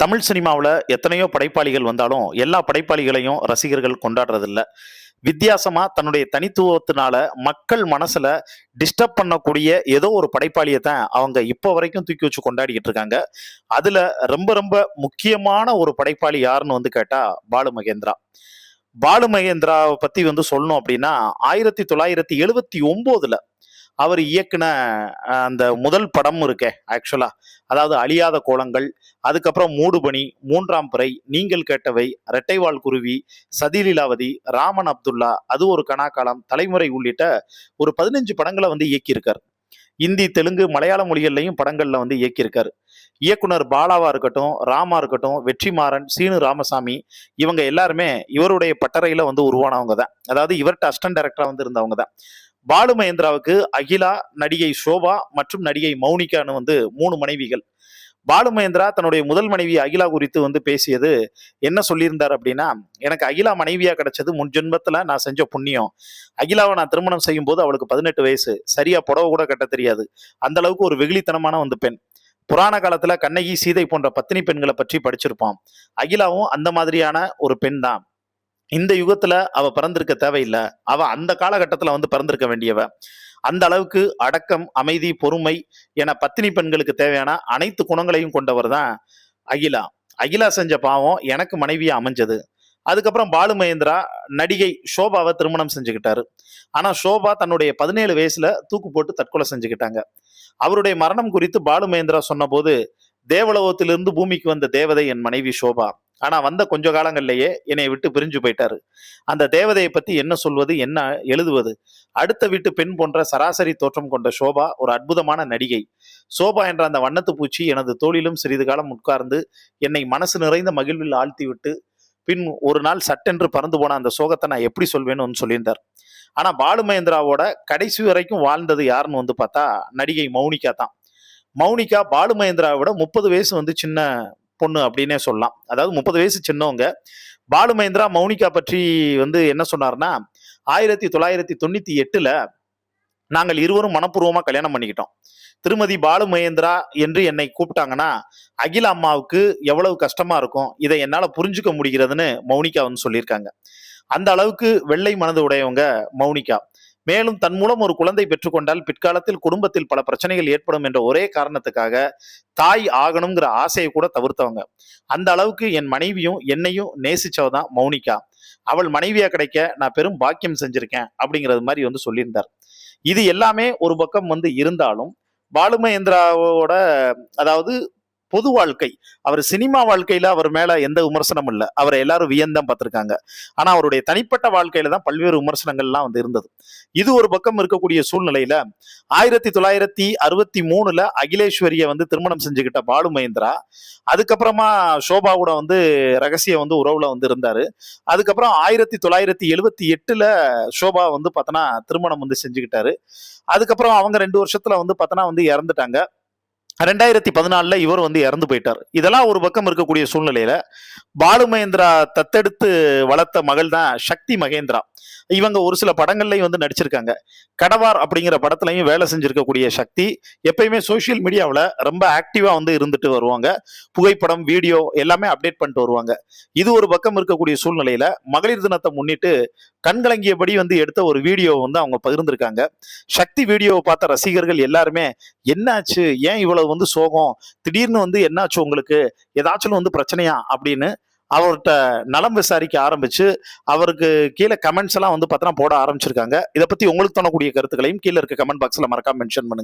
தமிழ் சினிமாவில் எத்தனையோ படைப்பாளிகள் வந்தாலும் எல்லா படைப்பாளிகளையும் ரசிகர்கள் கொண்டாடுறதில்ல. வித்தியாசமா தன்னுடைய தனித்துவத்தினால மக்கள் மனசுல டிஸ்டர்ப் பண்ணக்கூடிய ஏதோ ஒரு படைப்பாளியை தான் அவங்க இப்போ வரைக்கும் தூக்கி வச்சு கொண்டாடிக்கிட்டு இருக்காங்க. அதுல ரொம்ப ரொம்ப முக்கியமான ஒரு படைப்பாளி யாருன்னு கேட்டா பாலு மகேந்திரா. பாலு மகேந்திராவை பத்தி சொல்லணும் அப்படின்னா 1979 அவர் இயக்குன அந்த முதல் படம் இருக்கே ஆக்சுவலா, அதாவது அழியாத கோலங்கள், அதுக்கப்புறம் மூடுபனி, மூன்றாம் பிறை, நீங்கள் கேட்டவை, இரட்டைவால் குருவி, சதிலீலாவதி, ராமன் அப்துல்லா, அது ஒரு கனாக்காலம், தலைமுறை உள்ளிட்ட ஒரு 15 படங்களை இயக்கியிருக்கார். இந்தி, தெலுங்கு, மலையாள மொழிகள்லையும் படங்கள்ல இயக்கியிருக்காரு. இயக்குனர் பாலாவா இருக்கட்டும், ராமா இருக்கட்டும், வெற்றிமாறன், சீனு ராமசாமி, இவங்க எல்லாருமே இவருடைய பட்டறையில உருவானவங்க தான். அதாவது இவர்கிட்ட அசிஸ்டன்ட் டைரக்டரா இருந்தவங்க தான். பாலு மகேந்திராவுக்கு அகிலா, நடிகை சோபா மற்றும் நடிகை மௌனிகான்னு 3 மனைவிகள். பாலு மகேந்திரா தன்னுடைய முதல் மனைவி அகிலா குறித்து பேசியது என்ன சொல்லியிருந்தார் அப்படின்னா, எனக்கு அகிலா மனைவியா கிடைச்சது முன் ஜென்மத்துல நான் செஞ்ச புண்ணியம். அகிலாவை நான் திருமணம் செய்யும் போது அவளுக்கு 18 வயசு, சரியா புடவை கூட கட்ட தெரியாது. அந்த அளவுக்கு ஒரு வெகுளித்தனமான பெண். புராண காலத்துல கண்ணகி, சீதை போன்ற பத்தினி பெண்களை பற்றி படிச்சிருப்பான். அகிலாவும் அந்த மாதிரியான ஒரு பெண் தான். இந்த யுகத்துல அவ பிறந்திருக்க தேவையில்லை, அவ அந்த காலகட்டத்துல பிறந்திருக்க வேண்டியவ. அந்த அளவுக்கு அடக்கம், அமைதி, பொறுமை என பத்தினி பெண்களுக்கு தேவையான அனைத்து குணங்களையும் கொண்டவர் தான் அகிலா. அகிலா செஞ்ச பாவம் எனக்கு மனைவியா அமைஞ்சது. அதுக்கப்புறம் பாலு மகேந்திரா நடிகை சோபாவை திருமணம் செஞ்சுக்கிட்டாரு. ஆனா சோபா தன்னுடைய 17 வயசுல தூக்கு போட்டு தற்கொலை செஞ்சுக்கிட்டாங்க. அவருடைய மரணம் குறித்து பாலு மகேந்திரா சொன்ன போது, தேவலோகத்திலிருந்து பூமிக்கு வந்த தேவதை என் மனைவி சோபா, ஆனா கொஞ்ச காலங்கள்லயே என்னை விட்டு பிரிஞ்சு போயிட்டாரு. அந்த தேவதையை பத்தி என்ன சொல்வது, என்ன எழுதுவது? அடுத்த வீட்டு பெண் போன்ற சராசரி தோற்றம் கொண்ட சோபா ஒரு அற்புதமான நடிகை. சோபா என்ற அந்த வண்ணத்து பூச்சி எனது தோளிலும் சிறிது காலம் உட்கார்ந்து என்னை மனசு நிறைந்த மகிழ்வில் ஆழ்த்தி விட்டு பின் ஒரு நாள் சட்டென்று பறந்து போன அந்த சோகத்தை நான் எப்படி சொல்வேன்னு சொல்லியிருந்தார். ஆனா பாலு மகேந்திராவோட கடைசி வரைக்கும் வாழ்ந்தது யாருன்னு பார்த்தா நடிகை மௌனிகா தான். மௌனிகா பாலு மகேந்திராவை விட 30 வயசு சின்ன பொண்ணு அப்படின்னே சொல்லலாம். அதாவது 30 வயசு சின்னவங்க. பாலு மகேந்திரா மௌனிகா பற்றி என்ன சொன்னார்னா, 1998 நாங்கள் இருவரும் மனப்பூர்வமா கல்யாணம் பண்ணிக்கிட்டோம். திருமதி பாலு மகேந்திரா என்று என்னை கூப்பிட்டாங்கன்னா அகிலா அம்மாவுக்கு எவ்வளவு கஷ்டமா இருக்கும், இதை என்னால புரிஞ்சுக்க முடிகிறதுன்னு மௌனிகா சொல்லியிருக்காங்க. அந்த அளவுக்கு வெள்ளை மனது உடையவங்க மௌனிகா. மேலும் தன் மூலம் ஒரு குழந்தை பெற்றுக்கொண்டால் பிற்காலத்தில் குடும்பத்தில் பல பிரச்சனைகள் ஏற்படும் என்ற ஒரே காரணத்துக்காக தாய் ஆகணுங்கிற ஆசையை கூட தவிர்த்தவங்க. அந்த அளவுக்கு என் மனைவியும் என்னையும் நேசிச்சவதான் மௌனிகா. அவள் மனைவியா கிடைக்க நான் பெரும் பாக்கியம் செஞ்சிருக்கேன் அப்படிங்கிறது மாதிரி சொல்லியிருந்தார். இது எல்லாமே ஒரு பக்கம் இருந்தாலும் பாலு மகேந்திராவோட அதாவது பொது வாழ்க்கை, அவர் சினிமா வாழ்க்கையில அவர் மேல எந்த விமர்சனமும் இல்லை. அவரை எல்லாரும் வியந்தான் பார்த்திருக்காங்க. ஆனா அவருடைய தனிப்பட்ட வாழ்க்கையில தான் பல்வேறு விமர்சனங்கள்லாம் இருந்தது. இது ஒரு பக்கம் இருக்கக்கூடிய சூழ்நிலையில 1963 அகிலேஸ்வரிய திருமணம் செஞ்சுக்கிட்ட பாலு மகேந்திரா அதுக்கப்புறமா சோபாவோட ரகசிய உறவுல இருந்தாரு. அதுக்கப்புறம் 1978 சோபா பார்த்தனா திருமணம் செஞ்சுக்கிட்டாரு. அதுக்கப்புறம் அவங்க 2 வருஷத்துல பார்த்தனா இறந்துட்டாங்க. 2014 இவர் இறந்து போயிட்டார். இதெல்லாம் ஒரு பக்கம் இருக்கக்கூடிய சூழ்நிலையில பாலு மகேந்திரா தத்தெடுத்து வளர்த்த மகள் தான் சக்தி மகேந்திரா. இவங்க ஒரு சில படங்கள்லையும் நடிச்சிருக்காங்க. கடவார் அப்படிங்கிற படத்துலையும் வேலை செஞ்சிருக்கக்கூடிய சக்தி எப்பயுமே சோசியல் மீடியாவில் ரொம்ப ஆக்டிவா இருந்துட்டு வருவாங்க. புகைப்படம், வீடியோ எல்லாமே அப்டேட் பண்ணிட்டு வருவாங்க. இது ஒரு பக்கம் இருக்கக்கூடிய சூழ்நிலையில மகளிர் தினத்தை முன்னிட்டு கண்கலங்கியபடி எடுத்த ஒரு வீடியோ அவங்க பகிர்ந்திருக்காங்க. சக்தி வீடியோவை பார்த்த ரசிகர்கள் எல்லாருமே என்னாச்சு, ஏன் இவ்வளவு சோகம், திடீர்னு என்னாச்சு உங்களுக்கு, ஏதாச்சும் பிரச்சனையா அப்படின்னு அவர்கிட்ட நலம் விசாரிக்க ஆரம்பிச்சு அவருக்கு கீழே கமெண்ட்ஸ் எல்லாம் பார்த்தா போட ஆரம்பிச்சிருக்காங்க. இதை பத்தி உங்களுக்கு தோணக்கூடிய கருத்துக்களையும் கீழே இருக்க கமெண்ட் பாக்ஸ்ல மறக்காம மென்ஷன் பண்ணுங்க.